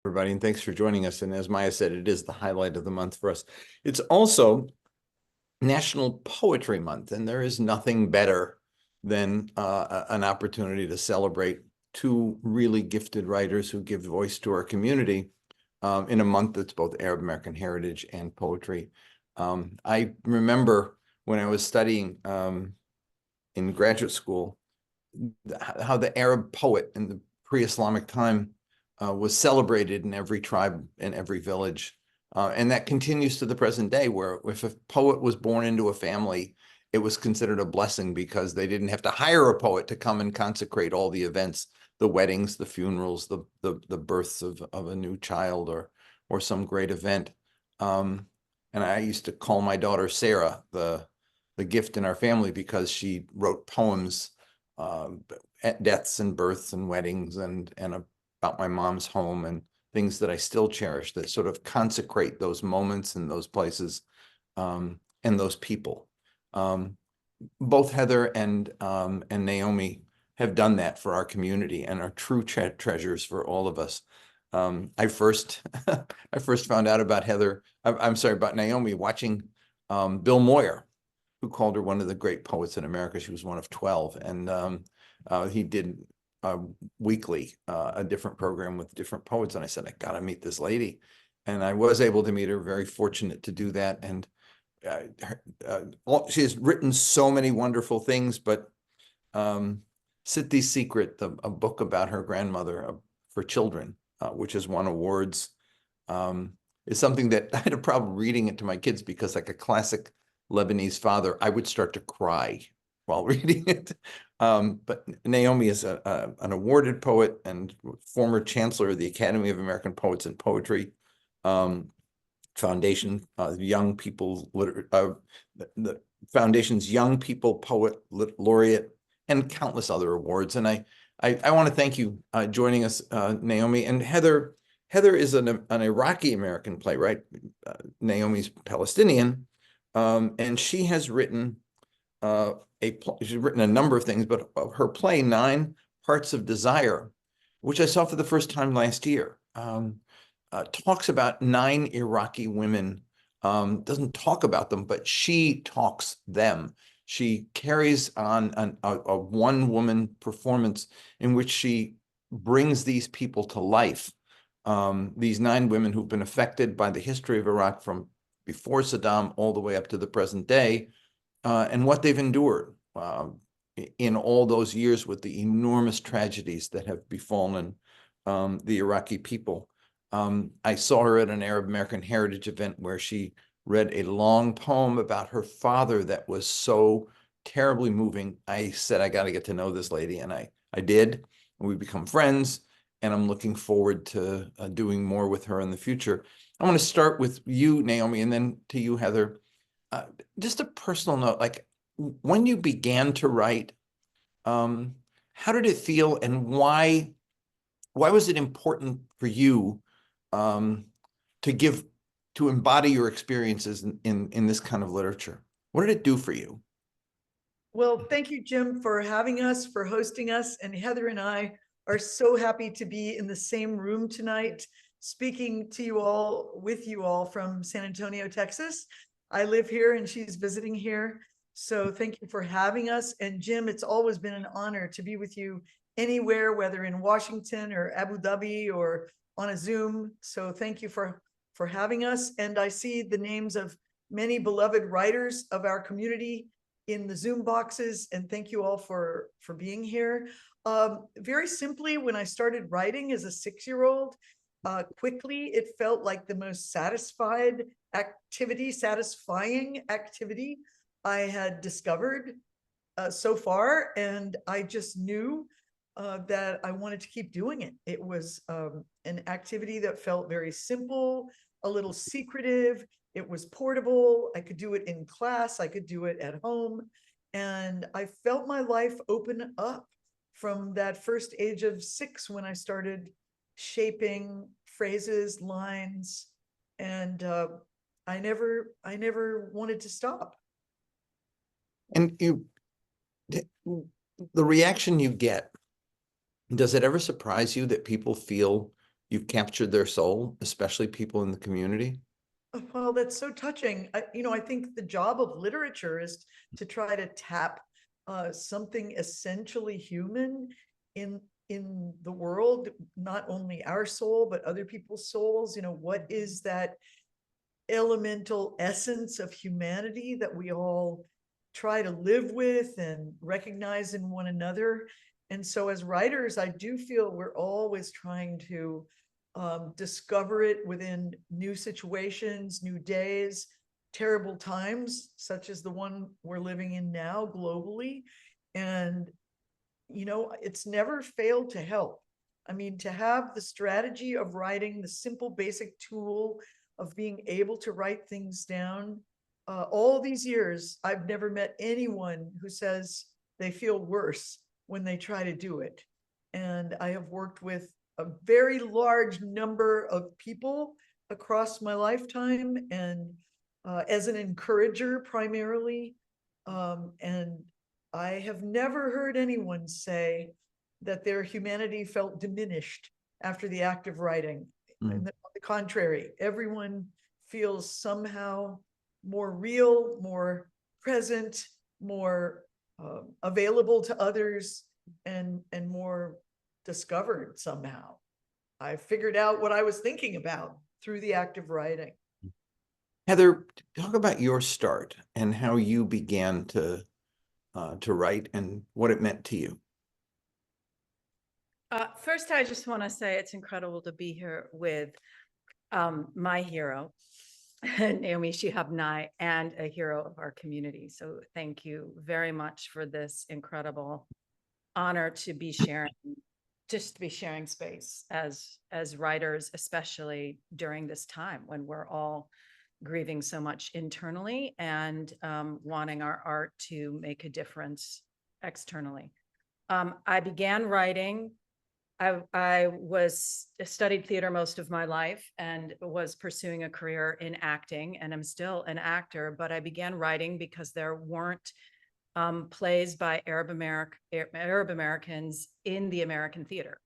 Everybody, and thanks for joining us. And as Maya said, it is the highlight of the month for us. It's also National Poetry Month, and there is nothing better than an opportunity to celebrate two really gifted writers who give voice to our community in a month that's both Arab American heritage and poetry. I remember when I was studying in graduate school, how the Arab poet in the pre-Islamic time was celebrated in every tribe and every village. And that continues to the present day, where if a poet was born into a family, it was considered a blessing because they didn't have to hire a poet to come and consecrate all the events, the weddings, the funerals, the births of a new child or some great event. And I used to call my daughter Sarah the gift in our family because she wrote poems at deaths and births and weddings and about my mom's home and things that I still cherish that sort of consecrate those moments and those places and those people. Both Heather and Naomi have done that for our community and are true treasures for all of us. I first I first found out about Heather, I'm sorry, about Naomi watching Bill Moyer, who called her one of the great poets in America. She was one of 12. And he did weekly a different program with different poets. And I said, I got to meet this lady. And I was able to meet her, very fortunate to do that. And she has written so many wonderful things, but Sithi's Secret, a book about her grandmother for children, which has won awards, is something that I had a problem reading it to my kids because, like a classic Lebanese father, I would start to cry while reading it. But Naomi is an awarded poet and former chancellor of the Academy of American Poets and Poetry Foundation, young people, the foundation's Young People Poet Laureate, and countless other awards. And I want to thank you joining us, Naomi. And Heather is an Iraqi American playwright. Naomi's Palestinian. And she has written she's written a number of things, but her play, 9 Parts of Desire, which I saw for the first time last year, talks about 9 Iraqi women, doesn't talk about them, but she talks them. She carries on a one-woman performance in which she brings these people to life. These 9 women who've been affected by the history of Iraq from before Saddam all the way up to the present day, and what they've endured in all those years with the enormous tragedies that have befallen the Iraqi people. I saw her at an Arab American Heritage event where she read a long poem about her father that was so terribly moving. I said, I got to get to know this lady, and I did. And we become friends, and I'm looking forward to doing more with her in the future. I want to start with you, Naomi, and then to you, Heather. Just a personal note, like when you began to write, how did it feel, and why was it important for you to embody your experiences in this kind of literature? What did it do for you? Well, thank you, Jim, for having us, for hosting us. And Heather and I are so happy to be in the same room tonight, speaking to you all, with you all from San Antonio, Texas. I live here and she's visiting here. So thank you for having us. And Jim, it's always been an honor to be with you anywhere, whether in Washington or Abu Dhabi or on a Zoom. So thank you for having us. And I see the names of many beloved writers of our community in the Zoom boxes, and thank you all for being here. Very simply, when I started writing as a 6-year-old, quickly it felt like the most satisfying activity I had discovered so far, and I just knew that I wanted to keep doing it. It was an activity that felt very simple, a little secretive. It was portable. I could do it in class. I could do it at home. And I felt my life open up from that first age of 6 when I started shaping phrases, lines, and I never wanted to stop. And the reaction you get, does it ever surprise you that people feel you've captured their soul, especially people in the community? Well, that's so touching. I think the job of literature is to try to tap something essentially human in in the world, not only our soul, but other people's souls. What is that elemental essence of humanity that we all try to live with and recognize in one another? And so as writers, I do feel we're always trying to discover it within new situations, new days, terrible times, such as the one we're living in now globally. And, it's never failed to help. I mean, to have the strategy of writing, the simple basic tool of being able to write things down. All these years, I've never met anyone who says they feel worse when they try to do it. And I have worked with a very large number of people across my lifetime, and as an encourager primarily. And I have never heard anyone say that their humanity felt diminished after the act of writing. Mm. On the contrary, everyone feels somehow more real, more present, more available to others, and more discovered somehow. I figured out what I was thinking about through the act of writing. Heather, talk about your start and how you began to write and what it meant to you. First, I just want to say it's incredible to be here with my hero, Naomi Shihab Nye, and a hero of our community. So thank you very much for this incredible honor to be sharing, just to be sharing space as writers, especially during this time when we're all grieving so much internally and wanting our art to make a difference externally. I began writing. I studied theater most of my life and was pursuing a career in acting, and I'm still an actor, but I began writing because there weren't plays by Arab Americans in the American theater.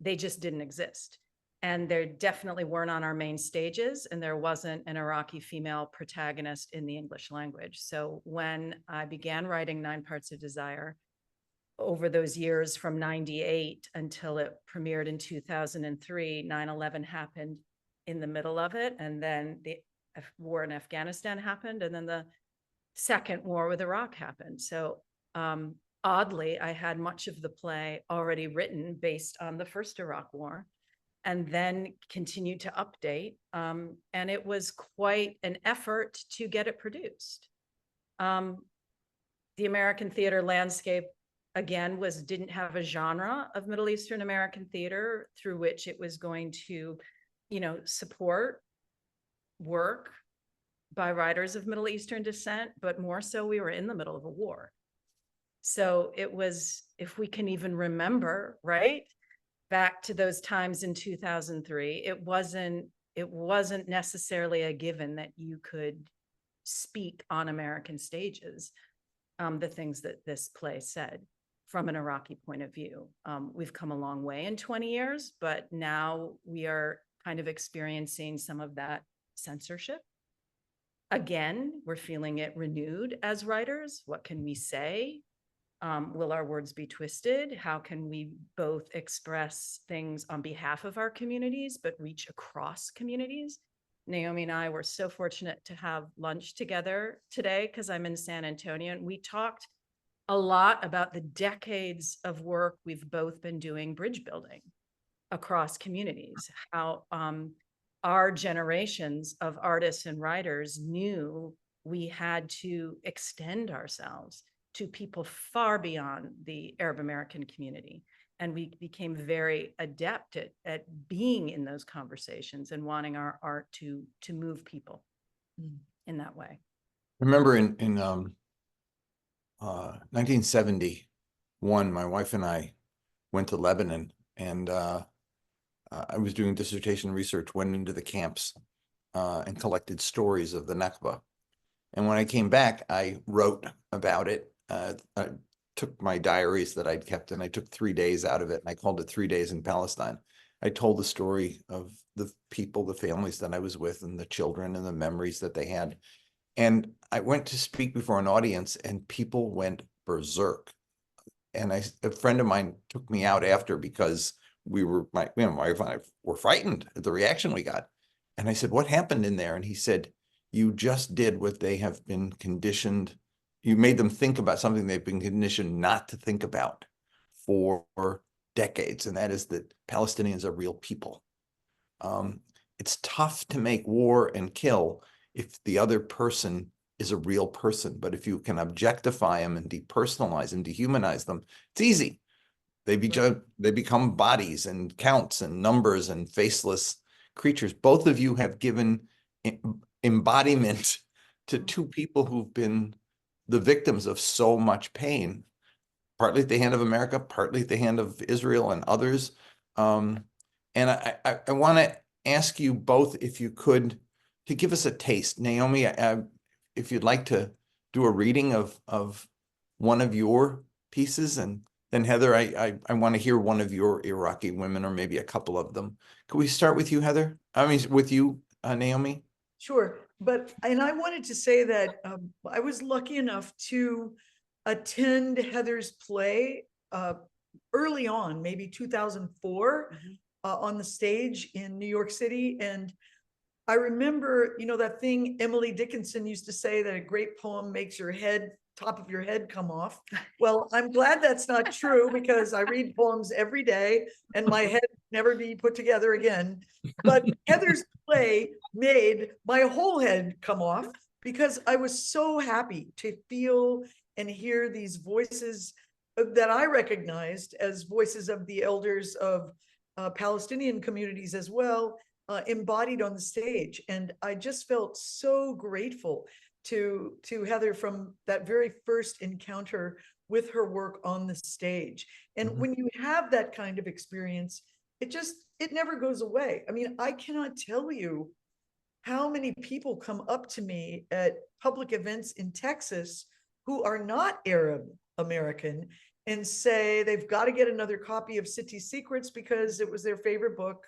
They just didn't exist. And there definitely weren't on our main stages, and there wasn't an Iraqi female protagonist in the English language. So when I began writing 9 Parts of Desire, over those years from 98 until it premiered in 2003, 9/11 happened in the middle of it. And then the war in Afghanistan happened. And then the second war with Iraq happened. So oddly, I had much of the play already written based on the first Iraq war, and then continued to update. And it was quite an effort to get it produced. The American theater landscape, again, didn't have a genre of Middle Eastern American theater through which it was going to, support work by writers of Middle Eastern descent, but more so we were in the middle of a war. So it was, if we can even remember, right, back to those times in 2003, it wasn't necessarily a given that you could speak on American stages, the things that this play said from an Iraqi point of view. We've come a long way in 20 years, but now we are kind of experiencing some of that censorship. Again, we're feeling it renewed as writers. What can we say? Will our words be twisted? How can we both express things on behalf of our communities, but reach across communities? Naomi and I were so fortunate to have lunch together today because I'm in San Antonio, and we talked a lot about the decades of work we've both been doing bridge building across communities, how our generations of artists and writers knew we had to extend ourselves to people far beyond the Arab American community. And we became very adept at being in those conversations and wanting our art to move people in that way. I remember in 1971, my wife and I went to Lebanon, and I was doing dissertation research, went into the camps and collected stories of the Nakba. And when I came back, I wrote about it. I took my diaries that I'd kept, and I took 3 days out of it, and I called it 3 Days in Palestine. I told the story of the people, the families that I was with, and the children and the memories that they had. And I went to speak before an audience, and people went berserk. And a friend of mine took me out after, because my wife and I were frightened at the reaction we got. And I said, "What happened in there?" And he said, "You just did what they have been conditioned. You made them think about something they've been conditioned not to think about for decades. And that is that Palestinians are real people." It's tough to make war and kill if the other person is a real person. But if you can objectify them and depersonalize and dehumanize them, it's easy. They become bodies and counts and numbers and faceless creatures. Both of you have given embodiment to two people who've been the victims of so much pain, partly at the hand of America, partly at the hand of Israel and others. And I want to ask you both, if you could, to give us a taste. Naomi, if you'd like to do a reading of one of your pieces, and then Heather, I want to hear one of your Iraqi women, or maybe a couple of them. Could we start with you, Heather? I mean, with you, Naomi? Sure, and I wanted to say that I was lucky enough to attend Heather's play early on, maybe 2004, on the stage in New York City. And I remember, that thing Emily Dickinson used to say, that a great poem makes your top of your head come off. Well, I'm glad that's not true, because I read poems every day and my head never be put together again. But Heather's play made my whole head come off, because I was so happy to feel and hear these voices that I recognized as voices of the elders of Palestinian communities as well, embodied on the stage. And I just felt so grateful to Heather from that very first encounter with her work on the stage. And when you have that kind of experience, it never goes away. I mean, I cannot tell you how many people come up to me at public events in Texas who are not Arab American and say they've got to get another copy of City Secrets because it was their favorite book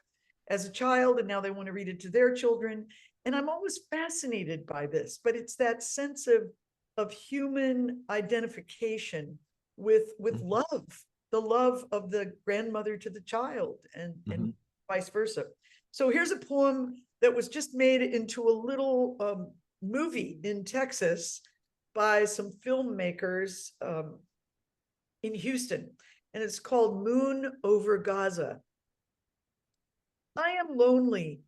as a child, and now they want to read it to their children. And I'm always fascinated by this, but it's that sense of human identification with love, the love of the grandmother to the child, and vice versa. So here's a poem that was just made into a little movie in Texas by some filmmakers in Houston, and it's called Moon Over Gaza. I am lonely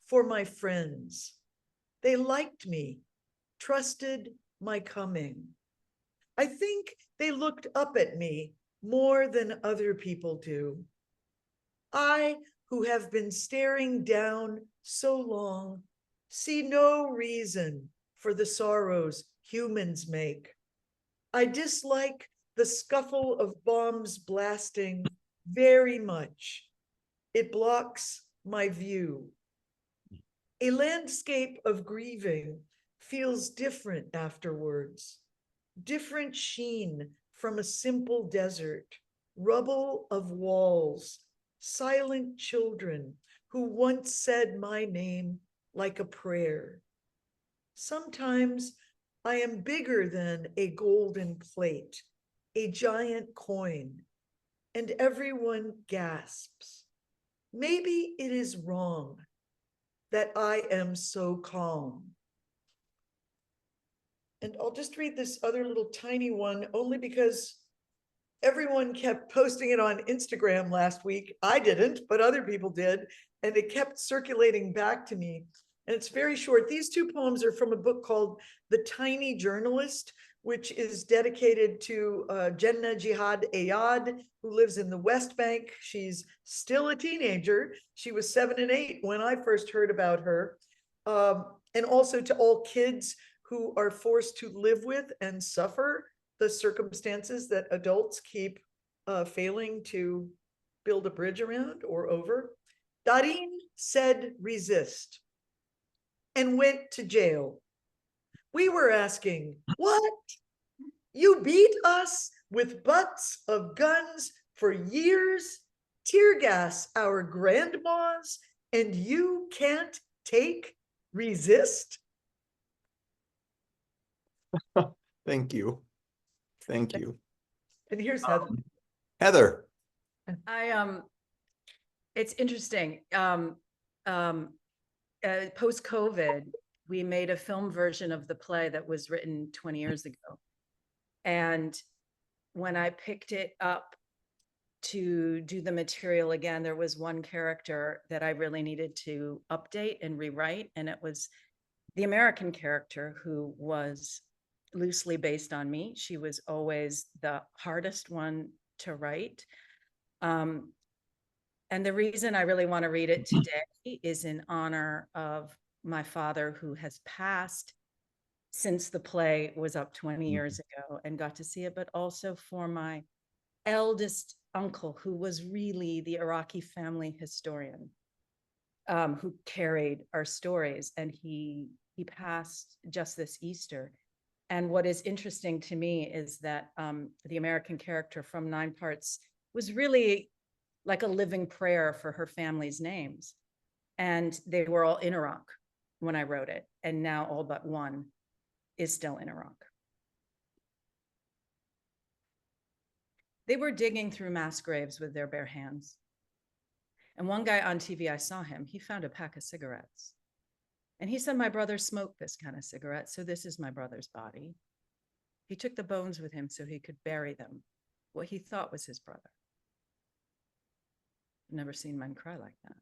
for my friends. They liked me, trusted my coming. I think they looked up at me more than other people do. I, who have been staring down so long, see no reason for the sorrows humans make. I dislike the scuffle of bombs blasting very much. It blocks my view. A landscape of grieving feels different afterwards. Different sheen from a simple desert, rubble of walls, silent children who once said my name like a prayer. Sometimes I am bigger than a golden plate, a giant coin, and everyone gasps. Maybe it is wrong that I am so calm. And I'll just read this other little tiny one, only because everyone kept posting it on Instagram last week. I didn't, but other people did, and it kept circulating back to me. And it's very short. These two poems are from a book called The Tiny Journalist, which is dedicated to Jenna Jihad Ayad, who lives in the West Bank. She's still a teenager. She was 7 and 8 when I first heard about her. And also to all kids who are forced to live with and suffer the circumstances that adults keep failing to build a bridge around or over. Darin said resist and went to jail. We were asking, what? You beat us with butts of guns for years? tear gas our grandmas, and you can't take, resist. Thank you. Thank you. And here's Heather. Heather. It's interesting. Post-COVID, we made a film version of the play that was written 20 years ago. And when I picked it up to do the material again, there was one character that I really needed to update and rewrite. And it was the American character who was loosely based on me. She was always the hardest one to write. And the reason I really want to read it today is in honor of my father, who has passed since the play was up 20 years ago and got to see it, but also for my eldest uncle, who was really the Iraqi family historian, who carried our stories. And he passed just this Easter. And what is interesting to me is that the American character from 9 Parts was really like a living prayer for her family's names. And they were all in Iraq when I wrote it. And now all but one is still in Iraq. They were digging through mass graves with their bare hands. And one guy on TV, I saw him, he found a pack of cigarettes. And he said, my brother smoked this kind of cigarette, so this is my brother's body. He took the bones with him so he could bury them, what he thought was his brother. I've never seen men cry like that.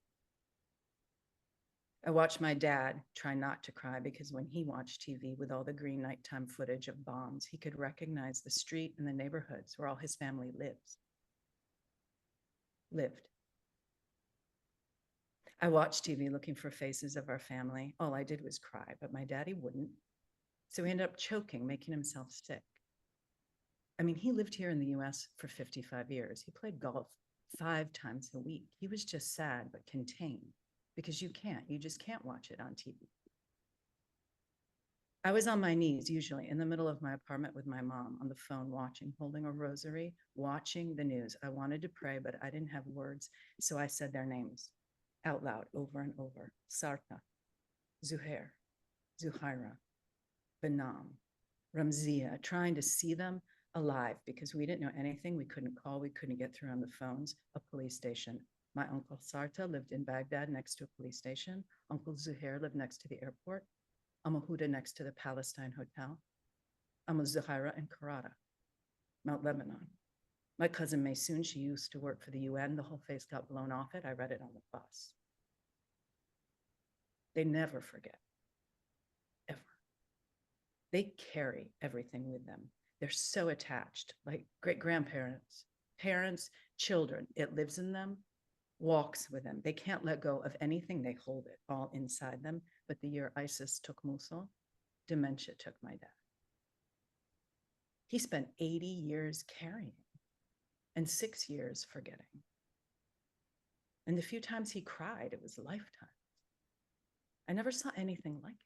I watched my dad try not to cry, because when he watched TV with all the green nighttime footage of bombs, he could recognize the street and the neighborhoods where all his family lived. I watched TV looking for faces of our family. All I did was cry, but my daddy wouldn't. So he ended up choking, making himself sick. I mean, he lived here in the US for 55 years. He played golf 5 times a week. He was just sad, but contained, because you just can't watch it on TV. I was on my knees, usually in the middle of my apartment with my mom on the phone, watching, holding a rosary, watching the news. I wanted to pray, but I didn't have words. So I said their names out loud over and over. Sarta, Zuhair, Zuhaira, Benam, Ramzia, trying to see them alive, because we didn't know anything. We couldn't call, we couldn't get through on the phones. A police station. My uncle Sarta lived in Baghdad next to a police station. Uncle Zuhair lived next to the airport. Huda next to the Palestine Hotel. Zuhaira in Karada, Mount Lebanon. My cousin Maysoon, she used to work for the UN. The whole face got blown off it. I read it on the bus. They never forget, ever. They carry everything with them. They're so attached, like great-grandparents, parents, children. It lives in them, walks with them. They can't let go of anything. They hold it all inside them. But the year ISIS took Mosul, dementia took my dad. He spent 80 years carrying and 6 years forgetting. And the few times he cried, it was lifetimes. I never saw anything like it.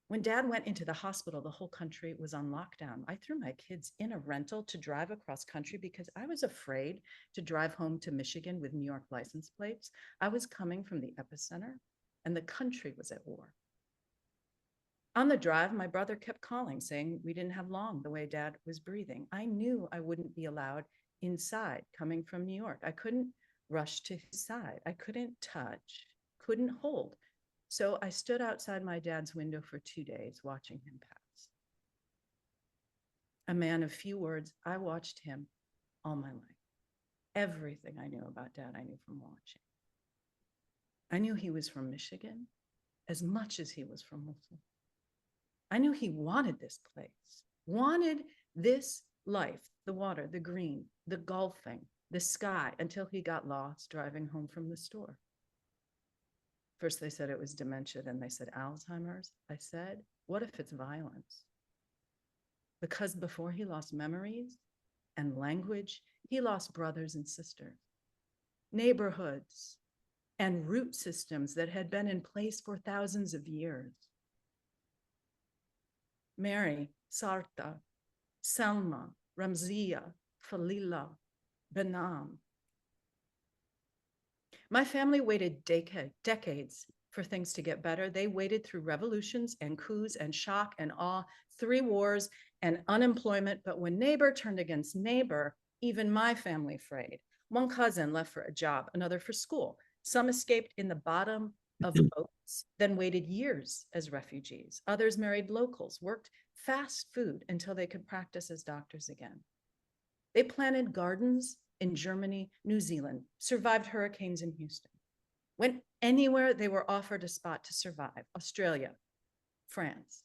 When Dad went into the hospital, the whole country was on lockdown. I threw my kids in a rental to drive across country because I was afraid to drive home to Michigan with New York license plates. I was coming from the epicenter, and the country was at war. On the drive, my brother kept calling, saying we didn't have long the way Dad was breathing. I knew I wouldn't be allowed inside coming from New York. I couldn't rush to his side. I couldn't touch, couldn't hold. So I stood outside my dad's window for 2 days watching him pass. A man of few words, I watched him all my life. Everything I knew about Dad, I knew from watching. I knew he was from Michigan as much as he was from Mosul. I knew he wanted this place, wanted this life, the water, the green, the golfing, the sky, until he got lost driving home from the store. First, they said it was dementia. Then they said Alzheimer's. I said, what if it's violence? Because before he lost memories and language, he lost brothers and sisters, neighborhoods, and root systems that had been in place for thousands of years. Mary, Sarta, Selma, Ramzia, Falila, Benam. My family waited decades for things to get better. They waited through revolutions and coups and shock and awe, 3 wars and unemployment. But when neighbor turned against neighbor, even my family frayed. One cousin left for a job, another for school. Some escaped in the bottom of boats, then waited years as refugees. Others married locals, worked fast food until they could practice as doctors again. They planted gardens in Germany, New Zealand, survived hurricanes in Houston. Went anywhere they were offered a spot to survive. Australia, France,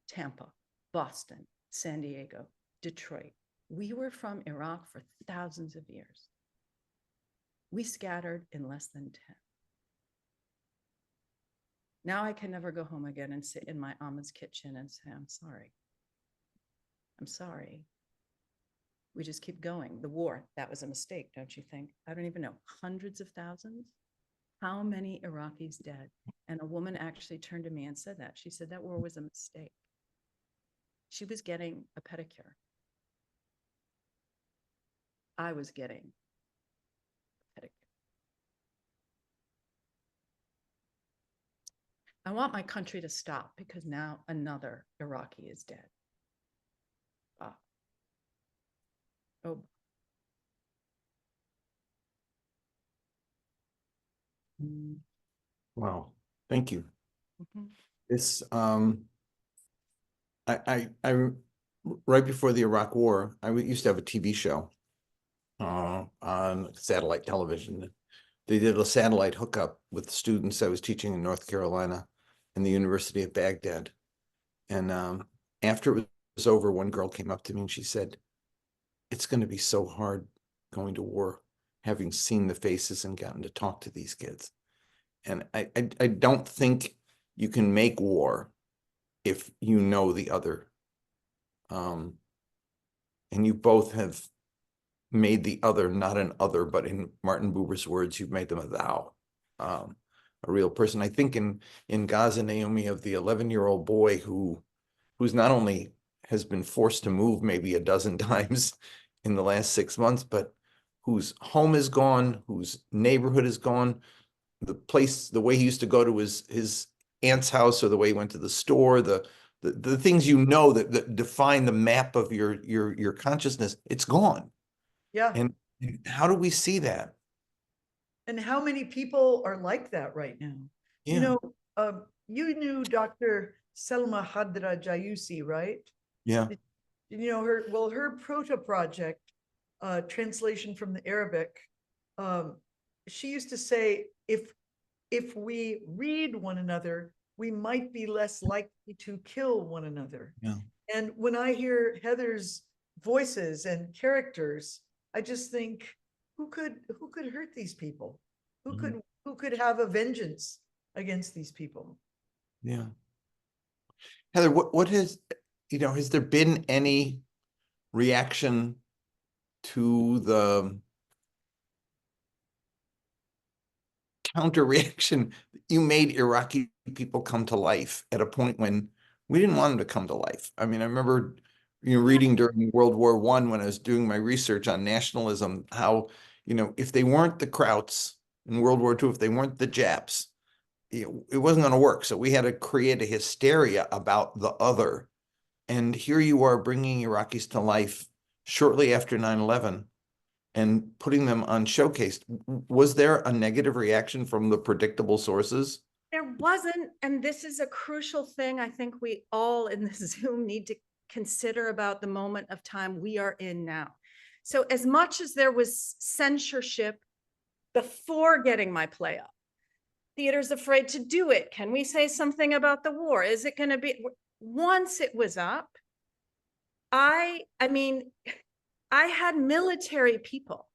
Tampa, Boston, San Diego, Detroit. We were from Iraq for thousands of years. We scattered in less than 10. Now I can never go home again and sit in my Ahmed's kitchen and say, I'm sorry. I'm sorry. We just keep going. The war, that was a mistake, don't you think? I don't even know, hundreds of thousands? How many Iraqis dead? And a woman actually turned to me and said that. She said that war was a mistake. She was getting a pedicure. I was getting a pedicure. I want my country to stop because now another Iraqi is dead. Oh. Wow, thank you. Mhm. This, right before the Iraq War, I used to have a TV show on satellite television. They did a satellite hookup with students I was teaching in North Carolina and the University of Baghdad. And after it was over, one girl came up to me and she said, it's going to be so hard going to war, having seen the faces and gotten to talk to these kids. And I don't think you can make war if you know the other. And you both have made the other not an other, but in Martin Buber's words, you've made them a thou, a real person. I think in Gaza, Naomi, of the 11-year-old boy who's not only has been forced to move maybe a dozen times in the last 6 months, but whose home is gone, whose neighborhood is gone, the place, the way he used to go to his aunt's house, or the way he went to the store, the things you know that define the map of your consciousness, it's gone. Yeah. And how do we see that? And how many people are like that right now? Yeah. You know, you knew Dr. Selma Hadra Jayusi, right? Yeah. You know, her proto project, translation from the Arabic, she used to say, if we read one another, we might be less likely to kill one another. Yeah. And when I hear Heather's voices and characters, I just think, who could hurt these people? Who could have a vengeance against these people? Yeah. Heather, what has, has there been any reaction to the counter reaction? You made Iraqi people come to life at a point when we didn't want them to come to life. I mean, I remember reading during World War I when I was doing my research on nationalism, how, if they weren't the Krauts in World War II, if they weren't the Japs, it wasn't going to work. So we had to create a hysteria about the other. And here you are bringing Iraqis to life shortly after 9/11 and putting them on showcase. Was there a negative reaction from the predictable sources? There wasn't, and this is a crucial thing I think we all in this Zoom need to consider about the moment of time we are in now. So as much as there was censorship before getting my play up, theater's afraid to do it. Can we say something about the war? Is it going to be, once it was up, I mean, I had military people.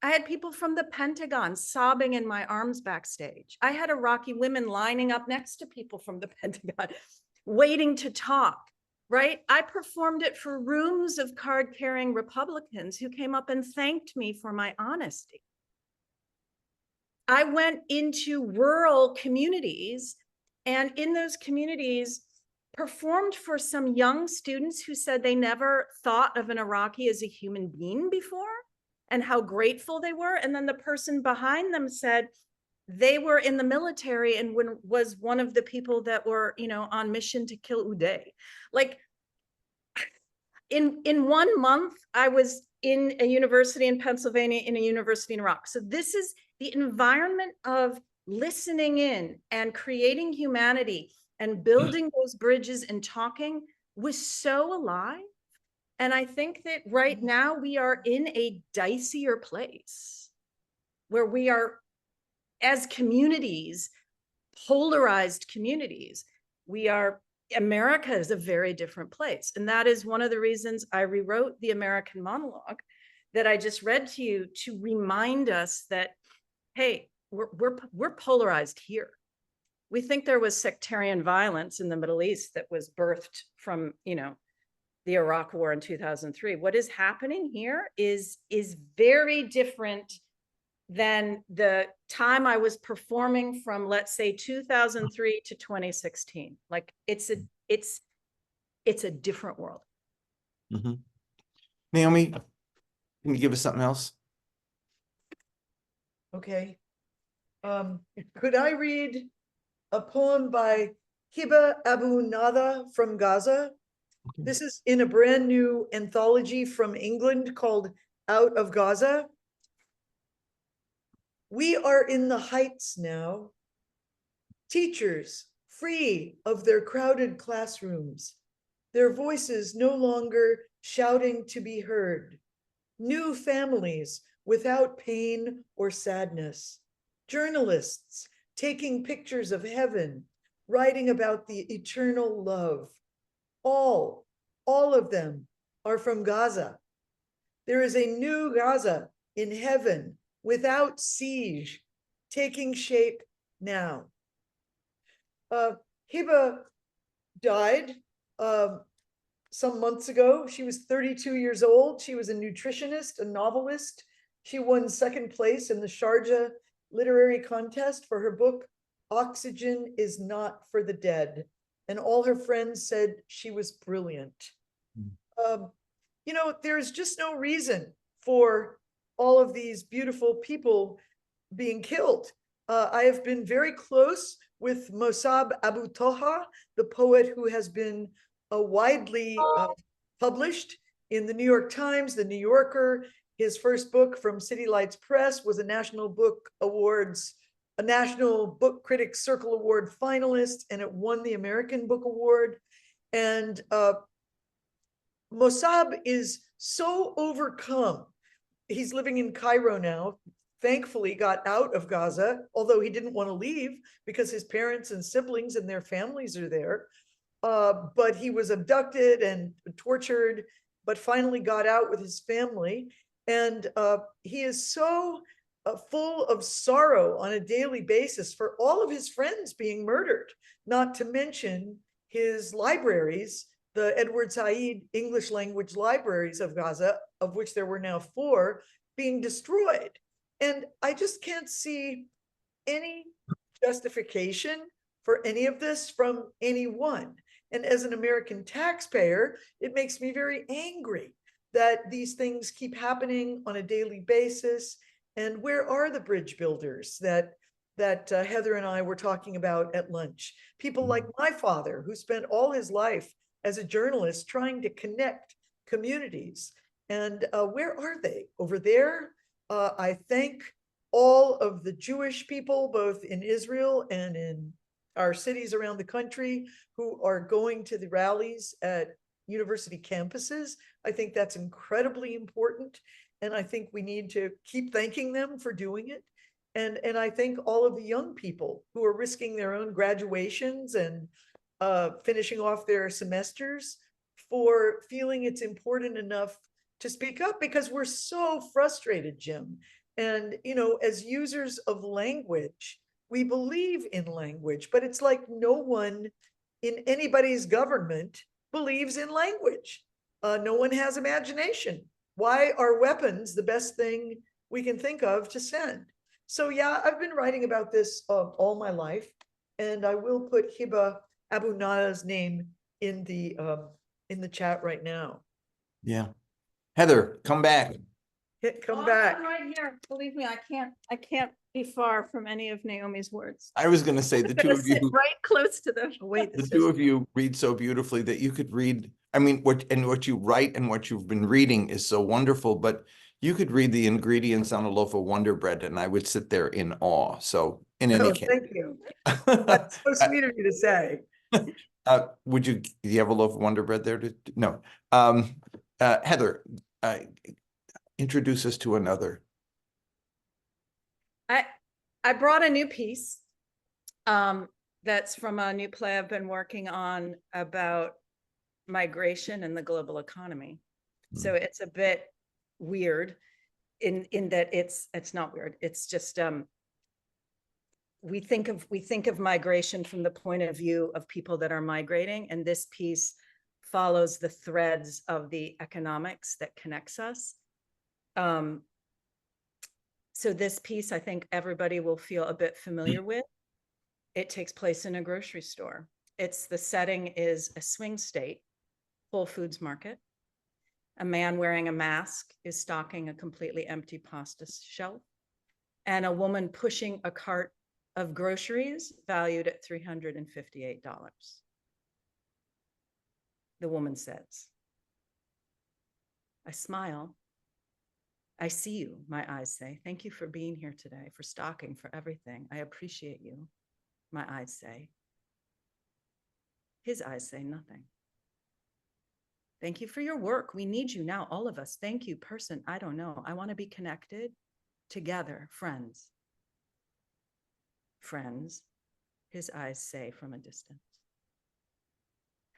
I had people from the Pentagon sobbing in my arms backstage. I had Iraqi women lining up next to people from the Pentagon, waiting to talk, right? I performed it for rooms of card-carrying Republicans who came up and thanked me for my honesty. I went into rural communities, and in those communities, performed for some young students who said they never thought of an Iraqi as a human being before. and how grateful they were. And then the person behind them said they were in the military and was one of the people that were, on mission to kill Uday. Like in 1 month, I was in a university in Pennsylvania, in a university in Iraq. So this is the environment of listening in and creating humanity and building those bridges and talking was so alive. And I think that right now we are in a dicier place where we are, as communities, polarized communities, America is a very different place. And that is one of the reasons I rewrote the American monologue that I just read to you, to remind us that, hey, we're polarized here. We think there was sectarian violence in the Middle East that was birthed from, the Iraq War in 2003. What is happening here is very different than the time I was performing from, let's say, 2003 to 2016. Like it's a different world. Mm-hmm. Naomi, can you give us something else? Okay. Could I read a poem by Hiba Abu Nada from Gaza? Okay. This is in a brand new anthology from England called Out of Gaza. We are in the heights now, teachers free of their crowded classrooms, their voices no longer shouting to be heard, new families without pain or sadness, journalists taking pictures of heaven, writing about the eternal love. All of them are from Gaza. There is a new Gaza in heaven without siege, taking shape now. Hiba died some months ago. She was 32 years old. She was a nutritionist, a novelist. She won second place in the Sharjah literary contest for her book, Oxygen is Not for the Dead. And all her friends said she was brilliant. There's just no reason for all of these beautiful people being killed. I have been very close with Mossab Abu Toha, the poet who has been widely published in the New York Times, the New Yorker. His first book from City Lights Press was a National Book Critics Circle Award finalist, and it won the American Book Award. And Mossab is so overcome. He's living in Cairo now, thankfully got out of Gaza, although he didn't want to leave because his parents and siblings and their families are there. But he was abducted and tortured, but finally got out with his family. And he is so full of sorrow on a daily basis for all of his friends being murdered, not to mention his libraries, the Edward Said English language libraries of Gaza, of which there were now 4, being destroyed. And I just can't see any justification for any of this from anyone. And as an American taxpayer, it makes me very angry that these things keep happening on a daily basis. And where are the bridge builders that Heather and I were talking about at lunch? People like my father, who spent all his life as a journalist trying to connect communities. And where are they? Over there? I thank all of the Jewish people, both in Israel and in our cities around the country, who are going to the rallies at university campuses. I think that's incredibly important. And I think we need to keep thanking them for doing it. And I thank all of the young people who are risking their own graduations and finishing off their semesters for feeling it's important enough to speak up, because we're so frustrated, Jim. And, as users of language, we believe in language, but it's like no one in anybody's government believes in language. No one has imagination. Why are weapons the best thing we can think of to send? So yeah, I've been writing about this all my life, and I will put Hiba Abu Nada's name in the chat right now. Yeah. Heather, come back. Come Oh, back. I'm right here. Believe me, I can't be far from any of Naomi's words. I was going to say, I'm the two gonna of you, sit right close to them. Wait, the this two is, of you read so beautifully that you could read, I mean, what you write and what you've been reading is so wonderful, but you could read the ingredients on a loaf of Wonder Bread and I would sit there in awe. So in any oh, case. thank you. That's so sweet of you to say. Would you, do you have a loaf of Wonder Bread there? No. Heather, introduce us to another. I brought a new piece that's from a new play I've been working on about migration and the global economy. So it's a bit weird in that it's not weird. It's just we think of migration from the point of view of people that are migrating, and this piece follows the threads of the economics that connects us. So this piece, I think everybody will feel a bit familiar with. It takes place in a grocery store. The setting is a swing state, Whole Foods market. A man wearing a mask is stocking a completely empty pasta shelf, and a woman pushing a cart of groceries valued at $358. The woman says, I smile. I see you, my eyes say. Thank you for being here today, for stocking, for everything. I appreciate you, my eyes say. His eyes say nothing. Thank you for your work. We need you now, all of us. Thank you, person. I don't know. I want to be connected together, friends. Friends, his eyes say from a distance.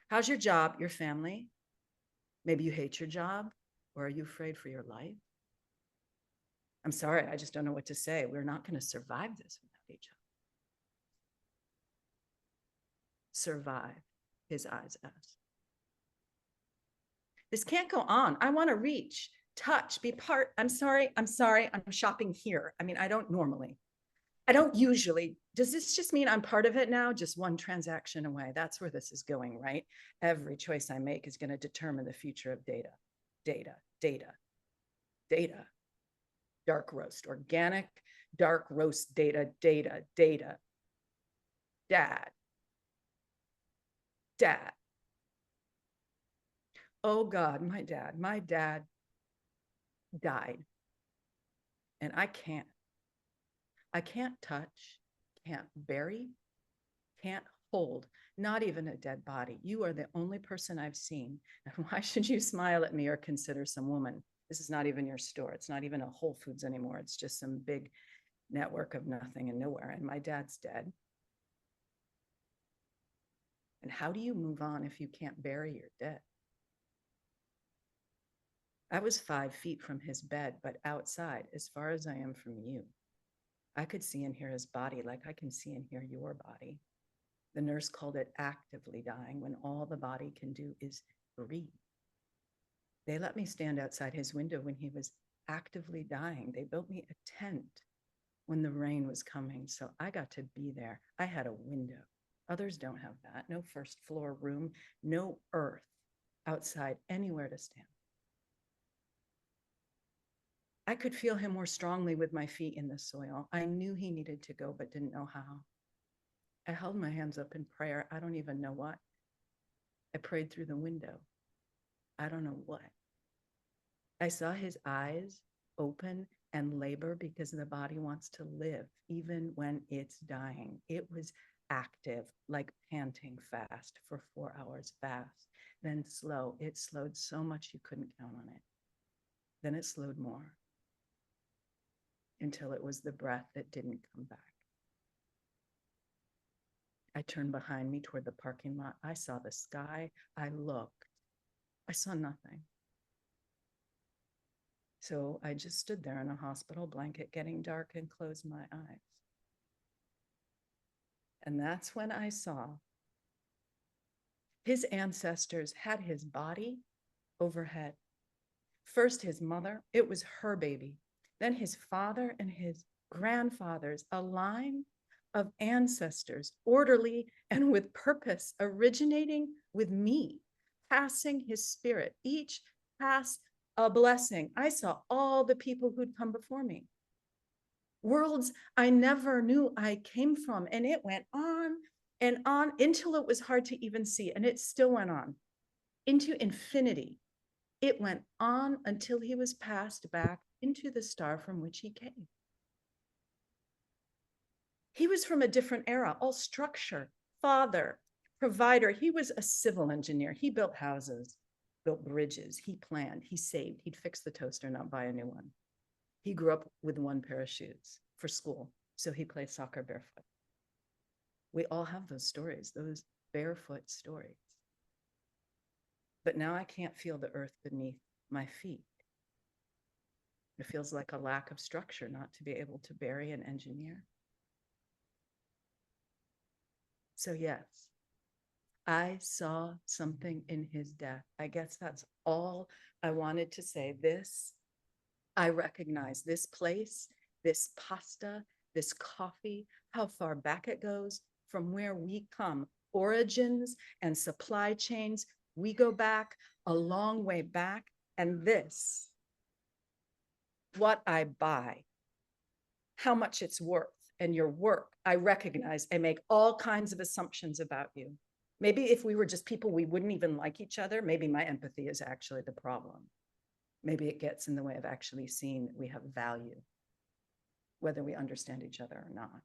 How's your job, your family? Maybe you hate your job, or are you afraid for your life? I'm sorry, I just don't know what to say. We're not going to survive this without each other. Survive, his eyes ask. This can't go on. I want to reach, touch, be part. I'm sorry. I'm shopping here. I mean, I don't usually. Does this just mean I'm part of it now? Just one transaction away. That's where this is going, right? Every choice I make is going to determine the future of data. Dark roast, organic, dark roast data. Dad. Oh God, my dad died. And I can't touch, can't bury, can't hold, not even a dead body. You are the only person I've seen. And why should you smile at me or consider some woman? This is not even your store. It's not even a Whole Foods anymore. It's just some big network of nothing and nowhere. And my dad's dead. And how do you move on if you can't bury your dead? I was 5 feet from his bed, but outside, as far as I am from you. I could see and hear his body like I can see and hear your body. The nurse called it actively dying when all the body can do is breathe. They let me stand outside his window when he was actively dying. They built me a tent when the rain was coming, so I got to be there. I had a window. Others don't have that. No first floor room, no earth outside, anywhere to stand. I could feel him more strongly with my feet in the soil. I knew he needed to go, but didn't know how. I held my hands up in prayer. I don't even know what. I prayed through the window. I don't know what. I saw his eyes open and labor because the body wants to live, even when it's dying. It was active, like panting fast for 4 hours fast, then slow. It slowed so much you couldn't count on it. Then it slowed more until it was the breath that didn't come back. I turned behind me toward the parking lot. I saw the sky. I looked. I saw nothing. So I just stood there in a hospital blanket, getting dark, and closed my eyes. And that's when I saw his ancestors had his body overhead. First his mother, it was her baby. Then his father and his grandfathers, a line of ancestors, orderly and with purpose, originating with me, passing his spirit, each pass a blessing. I saw all the people who'd come before me. Worlds I never knew I came from. And it went on and on until it was hard to even see. And it still went on into infinity. It went on until he was passed back into the star from which he came. He was from a different era, all structure, father, provider. He was a civil engineer. He built houses, built bridges. He planned, he saved. He'd fix the toaster, not buy a new one. He grew up with one pair of shoes for school, so he played soccer barefoot. We all have those stories, those barefoot stories. But now I can't feel the earth beneath my feet. It feels like a lack of structure not to be able to bury and engineer. So yes, I saw something in his death. I guess that's all I wanted to say. This, I recognize this place, this pasta, this coffee, how far back it goes from where we come, origins and supply chains. We go back a long way back. And this, what I buy, how much it's worth, and your work, I recognize. I make all kinds of assumptions about you. Maybe if we were just people, we wouldn't even like each other. Maybe my empathy is actually the problem. Maybe it gets in the way of actually seeing that we have value, whether we understand each other or not.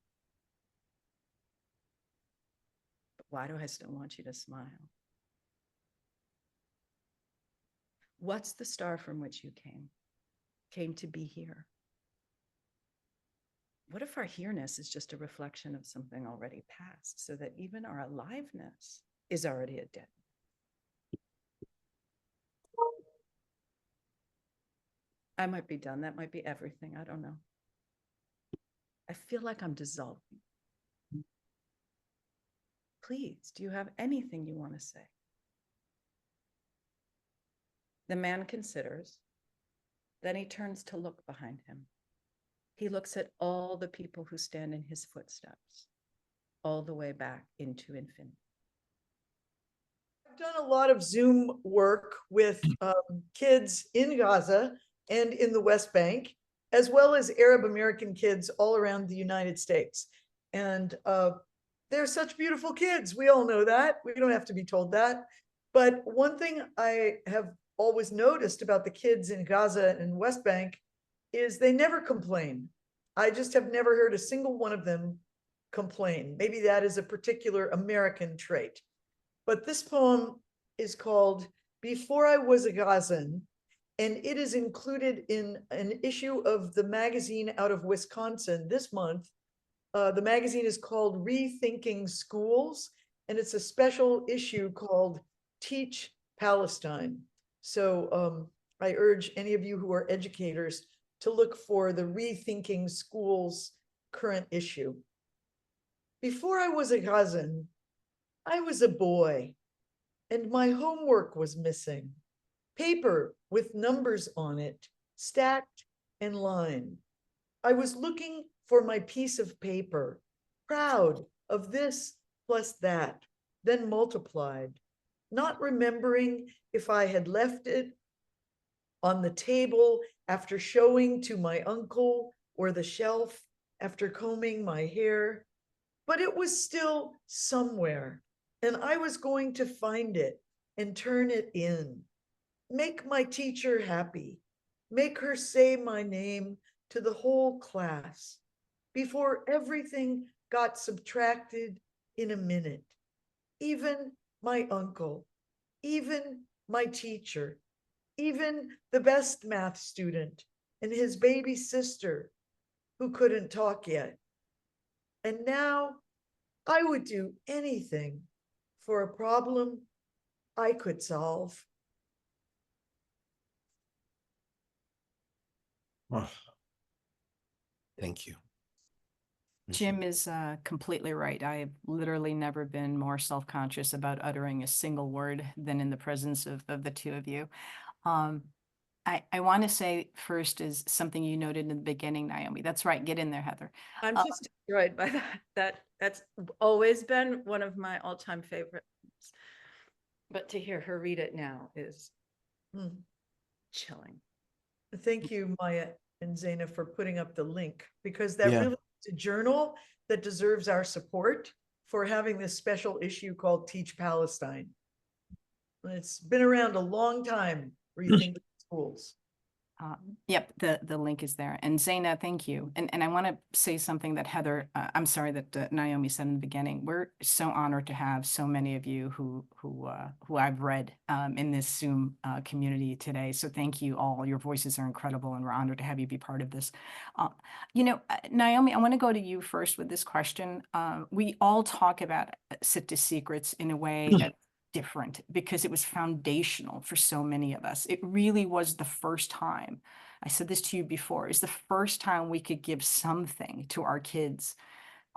But why do I still want you to smile? What's the star from which you came? Came to be here. What if our here-ness is just a reflection of something already past, so that even our aliveness is already a dead? I might be done. That might be everything. I don't know. I feel like I'm dissolving. Please, do you have anything you want to say? The man considers. Then he turns to look behind him. He looks at all the people who stand in his footsteps, all the way back into infinity. I've done a lot of Zoom work with kids in Gaza and in the West Bank, as well as Arab American kids all around the United States. And they're such beautiful kids. We all know that. We don't have to be told that. But one thing I have always noticed about the kids in Gaza and West Bank is they never complain. I just have never heard a single one of them complain. Maybe that is a particular American trait. But this poem is called Before I Was a Gazan, and it is included in an issue of the magazine out of Wisconsin this month. The magazine is called Rethinking Schools, and it's a special issue called Teach Palestine. So I urge any of you who are educators to look for the Rethinking Schools current issue. Before I was a Gazan, I was a boy, and my homework was missing. Paper with numbers on it, stacked and lined. I was looking for my piece of paper, proud of this plus that, then multiplied, not remembering if I had left it on the table after showing to my uncle, or the shelf after combing my hair, but it was still somewhere, and I was going to find it and turn it in. Make my teacher happy, make her say my name to the whole class before everything got subtracted in a minute. Even my uncle, even my teacher, even the best math student and his baby sister who couldn't talk yet. And now I would do anything for a problem I could solve. Oh, thank you. Jim is completely right. I've literally never been more self-conscious about uttering a single word than in the presence of the two of you. I want to say first is something you noted in the beginning, Naomi. That's right. Get in there, Heather. I'm just destroyed by that. That's always been one of my all-time favorites. But to hear her read it now is chilling. Thank you, Maya and Zaina, for putting up the link, because that Yeah. really is a journal that deserves our support for having this special issue called Teach Palestine. And it's been around a long time, Rethink Schools. Yep, the link is there. And Zaina, thank you. And I want to say something that Heather, I'm sorry, that Naomi said in the beginning. We're so honored to have so many of you who I've read in this Zoom community today. So thank you all. Your voices are incredible, and we're honored to have you be part of this. Naomi, I want to go to you first with this question. We all talk about Sit to Secrets in a way that different because it was foundational for so many of us. It really was the first time, I said this to you before, is the first time we could give something to our kids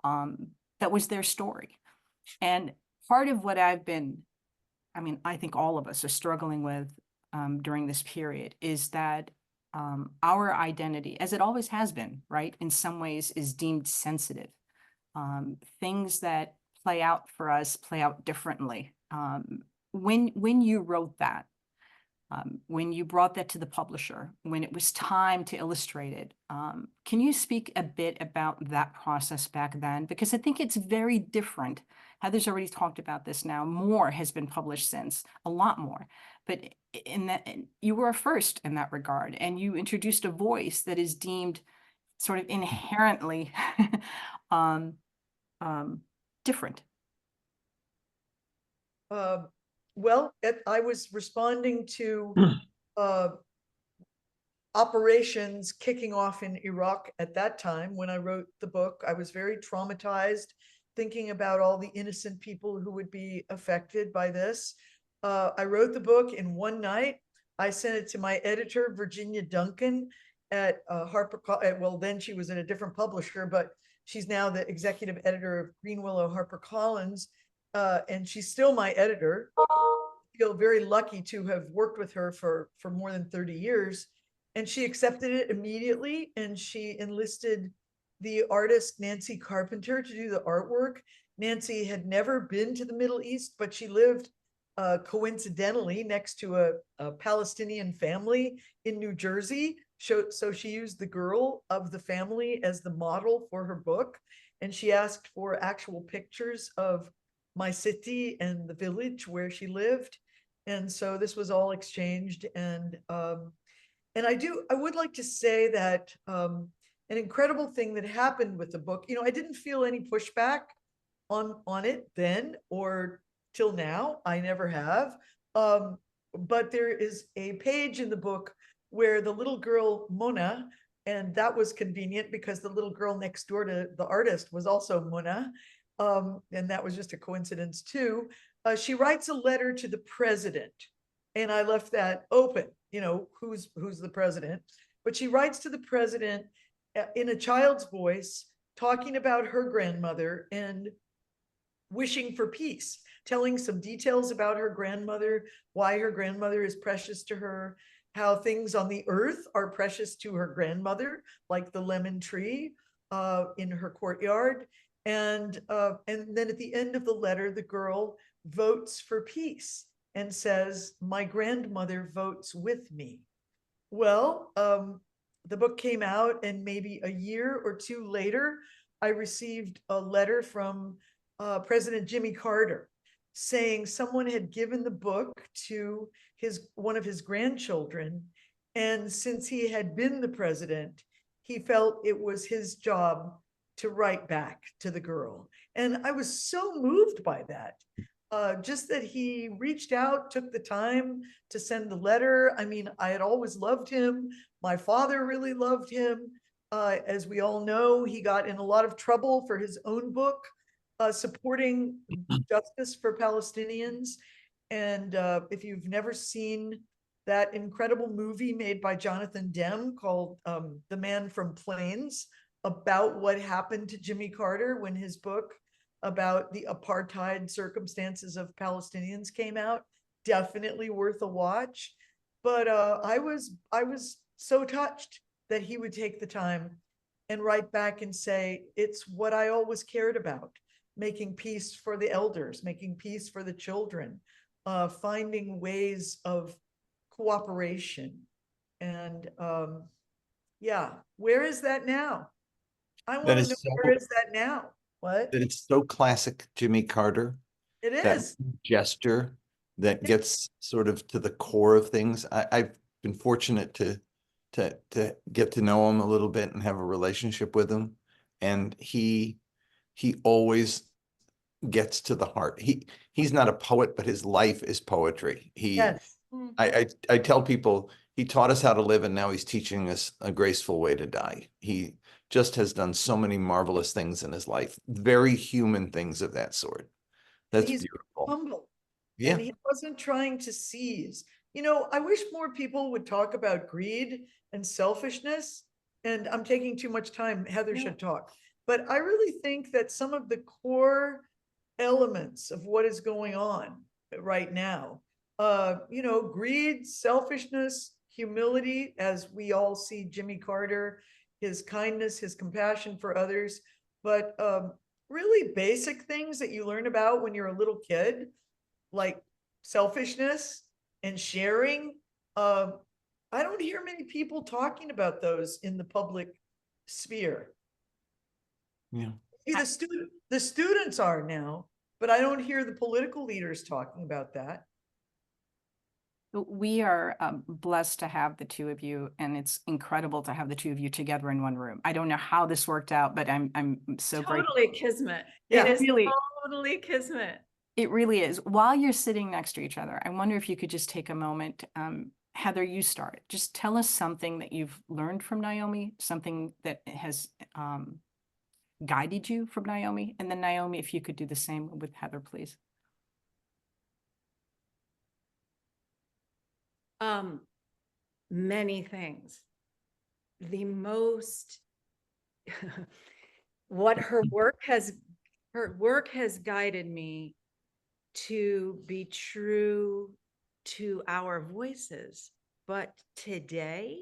that was their story. And part of what I think all of us are struggling with during this period is that our identity, as it always has been, right, in some ways is deemed sensitive. Things that play out for us play out differently. When you wrote that, when you brought that to the publisher, when it was time to illustrate it, can you speak a bit about that process back then? Because I think it's very different. Heather's already talked about this now. More has been published since, a lot more. But in that, you were a first in that regard, and you introduced a voice that is deemed sort of inherently different. I was responding to operations kicking off in Iraq at that time when I wrote the book. I was very traumatized, thinking about all the innocent people who would be affected by this. I wrote the book in one night. I sent it to my editor, Virginia Duncan, at well, then she was at a different publisher, but she's now the executive editor of Greenwillow HarperCollins, and she's still my editor. I feel very lucky to have worked with her for more than 30 years. And she accepted it immediately, and she enlisted the artist Nancy Carpenter to do the artwork. Nancy had never been to the Middle East, but she lived coincidentally next to a Palestinian family in New Jersey. So she used the girl of the family as the model for her book. And she asked for actual pictures of my city and the village where she lived. And so this was all exchanged. And I would like to say that an incredible thing that happened with the book, I didn't feel any pushback on it then or till now. I never have. But there is a page in the book where the little girl Mona, and that was convenient because the little girl next door to the artist was also Mona, and that was just a coincidence too. She writes a letter to the president, and I left that open, who's the president, but she writes to the president in a child's voice, talking about her grandmother and wishing for peace, telling some details about her grandmother, why her grandmother is precious to her, how things on the earth are precious to her grandmother, like the lemon tree in her courtyard. And then at the end of the letter, the girl votes for peace and says, "My grandmother votes with me." Well, the book came out, and maybe a year or two later, I received a letter from President Jimmy Carter saying someone had given the book to one of his grandchildren. And since he had been the president, he felt it was his job to write back to the girl. And I was so moved by that. Just that he reached out, took the time to send the letter. I mean, I had always loved him. My father really loved him. As we all know, he got in a lot of trouble for his own book, supporting justice for Palestinians. And if you've never seen that incredible movie made by Jonathan Demme called The Man from Plains, about what happened to Jimmy Carter when his book about the apartheid circumstances of Palestinians came out, definitely worth a watch. But I was so touched that he would take the time and write back and say, it's what I always cared about, making peace for the elders, making peace for the children, finding ways of cooperation. And yeah, where is that now? I That want to is know, so, where is that now? What? that it's so classic Jimmy Carter, It that is. gesture that gets sort of to the core of things. I've been fortunate to get to know him a little bit and have a relationship with him. And he always gets to the heart. He's not a poet, but his life is poetry. Yes. I tell people he taught us how to live, and now he's teaching us a graceful way to die. He just has done so many marvelous things in his life, very human things of that sort. That's He's beautiful. humble. Yeah. And he wasn't trying to seize. You know, I wish more people would talk about greed and selfishness. And I'm taking too much time. Heather should talk. But I really think that some of the core elements of what is going on right now, you know, greed, selfishness, humility, as we all see Jimmy Carter, his kindness, his compassion for others, but really basic things that you learn about when you're a little kid, like selfishness and sharing. I don't hear many people talking about those in the public sphere. Yeah. The students are now, but I don't hear the political leaders talking about that. We are blessed to have the two of you, and it's incredible to have the two of you together in one room. I don't know how this worked out, but I'm so grateful. Totally kismet. Yeah, It is really. totally kismet. It really is. While you're sitting next to each other, I wonder if you could just take a moment. Heather, you start. Just tell us something that you've learned from Naomi, something that has guided you from Naomi. And then Naomi, if you could do the same with Heather, please. Many things. The most, what her work has guided me to be true to our voices. But today,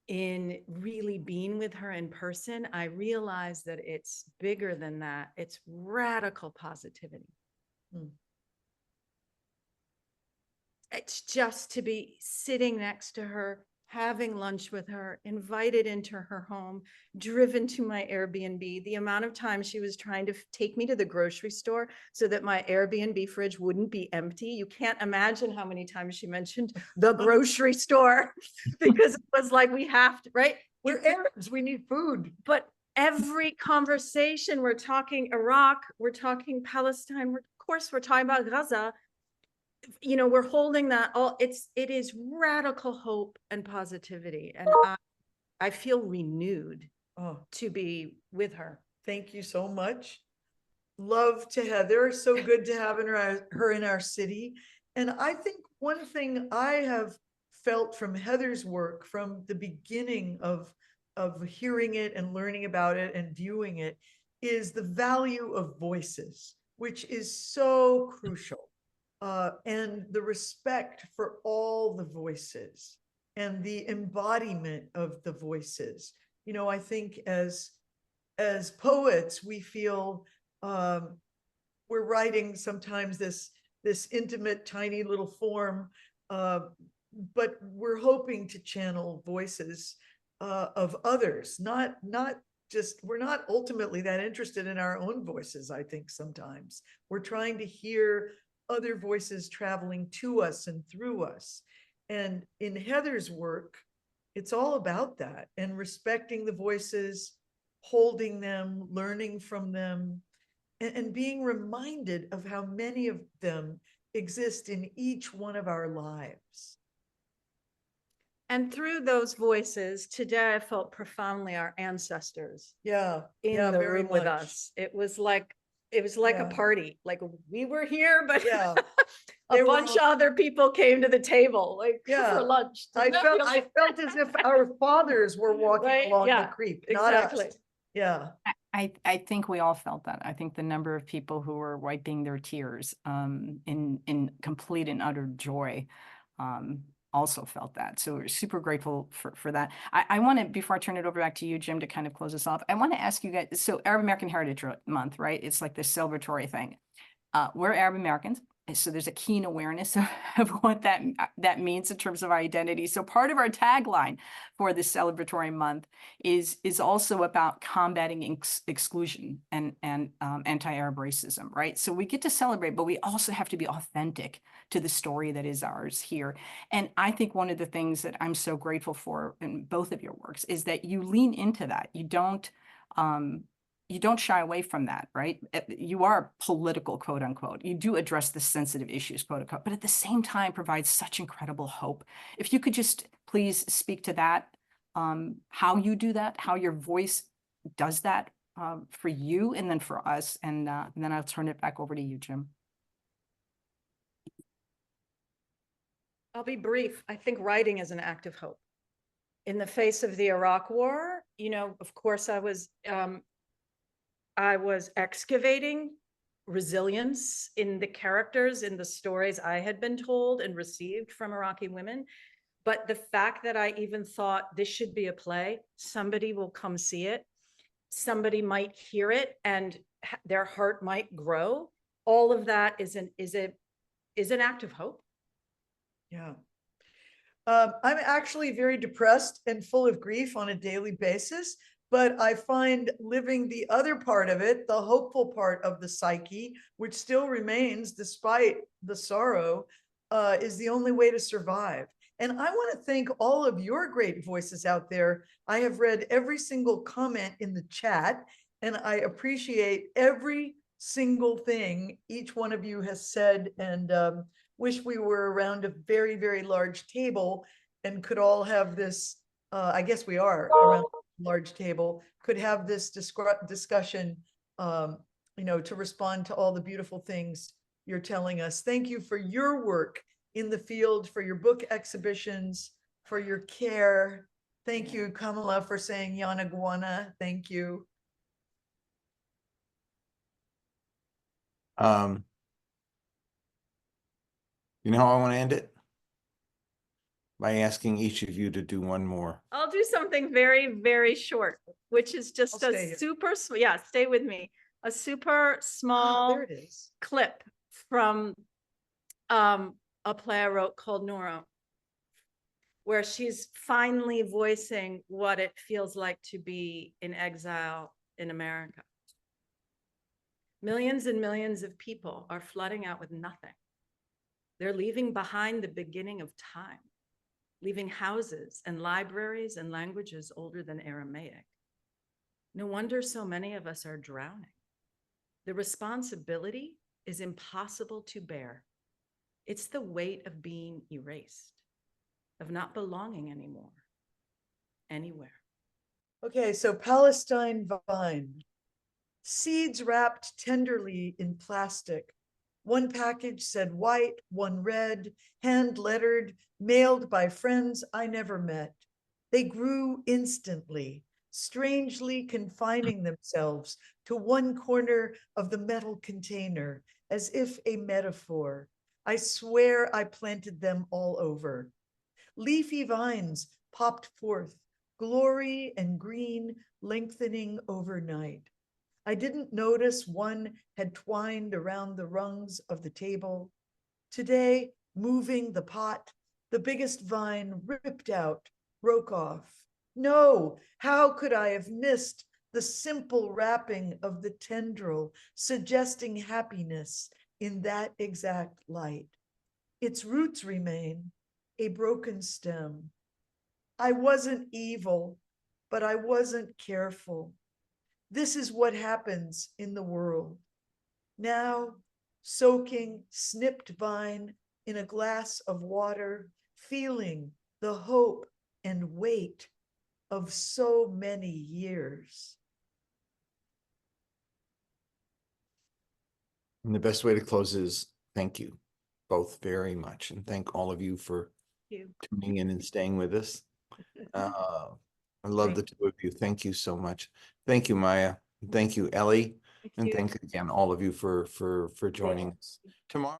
in really being with her in person, I realized that it's bigger than that. It's radical positivity. It's just to be sitting next to her, having lunch with her, invited into her home, driven to my Airbnb. The amount of time she was trying to take me to the grocery store so that my Airbnb fridge wouldn't be empty. You can't imagine how many times she mentioned the grocery store because it was like, we have to, right? We're Arabs, we need food. But every conversation, we're talking Iraq, we're talking Palestine, of course, we're talking about Gaza. You know, we're holding that all, it is radical hope and positivity. And I feel renewed to be with her. Thank you so much. Love to Heather. So good to have her in our city. And I think one thing I have felt from Heather's work from the beginning of hearing it and learning about it and viewing it is the value of voices, which is so crucial. And the respect for all the voices and the embodiment of the voices. You know, I think as poets, we feel we're writing sometimes this intimate, tiny little form, but we're hoping to channel voices of others, not just, we're not ultimately that interested in our own voices. I think sometimes we're trying to hear other voices traveling to us and through us. And in Heather's work, it's all about that, and respecting the voices, holding them, learning from them, and being reminded of how many of them exist in each one of our lives. And through those voices, today I felt profoundly our ancestors in the room with us. It was like a party. Like we were here, but a bunch of other people came to the table, like for lunch. I felt as if our fathers were walking along the creep, not us. Yeah. I think we all felt that. I think the number of people who were wiping their tears in complete and utter joy also felt that. So we're super grateful for that. I want to, before I turn it over back to you, Jim, to kind of close us off, I want to ask you guys, so Arab American Heritage Month, right? It's like this celebratory thing. We're Arab Americans. so there's a keen awareness of what that means in terms of our identity. So part of our tagline for this celebratory month is also about combating exclusion and anti-Arab racism, right? So we get to celebrate, but we also have to be authentic to the story that is ours here. And I think one of the things that I'm so grateful for in both of your works is that you lean into that. You don't shy away from that, right? You are political, quote unquote. You do address the sensitive issues, quote unquote, but at the same time provide such incredible hope. If you could just please speak to that, how you do that, how your voice does that for you and then for us. And then I'll turn it back over to you, Jim. I'll be brief. I think writing is an act of hope. In the face of the Iraq War, you know, of course, I was excavating resilience in the characters, in the stories I had been told and received from Iraqi women. But the fact that I even thought this should be a play, somebody will come see it, somebody might hear it, and their heart might grow. All of that is an act of hope. Yeah. I'm actually very depressed and full of grief on a daily basis, but I find living the other part of it, the hopeful part of the psyche, which still remains despite the sorrow, is the only way to survive. And I want to thank all of your great voices out there. I have read every single comment in the chat, and I appreciate every single thing each one of you has said, and wish we were around a very, very large table and could all have this, I guess we are around a large table, could have this discussion, you know, to respond to all the beautiful things you're telling us. Thank you for your work in the field, for your book exhibitions, for your care. Thank you, Kamala, for saying Yanaguana. Thank you. You know how I want to end it? By asking each of you to do one more. I'll do something very, very short, which is just I'll stay a here. super, yeah, stay with me. A super small There it is. clip from a play I wrote called Nora, where she's finally voicing what it feels like to be in exile in America. Millions and millions of people are flooding out with nothing. They're leaving behind the beginning of time, leaving houses and libraries and languages older than Aramaic. No wonder so many of us are drowning. The responsibility is impossible to bear. It's the weight of being erased, of not belonging anymore, anywhere. Okay, so Palestine vine. Seeds wrapped tenderly in plastic. One package said white, one red, hand lettered, mailed by friends I never met. They grew instantly, strangely confining themselves to one corner of the metal container, as if a metaphor. I swear I planted them all over. Leafy vines popped forth, glory and green lengthening overnight. I didn't notice one had twined around the rungs of the table. Today, moving the pot, the biggest vine ripped out, broke off. No, how could I have missed the simple wrapping of the tendril, suggesting happiness in that exact light? Its roots remain, a broken stem. I wasn't evil, but I wasn't careful. This is what happens in the world. Now, soaking snipped vine in a glass of water, feeling the hope and weight of so many years. And the best way to close is thank you both very much. And thank all of you for tuning in and staying with us. I love the two of you. Thank you so much. Thank you, Maya. Thank you, Ellie. And thank again all of you for joining us tomorrow.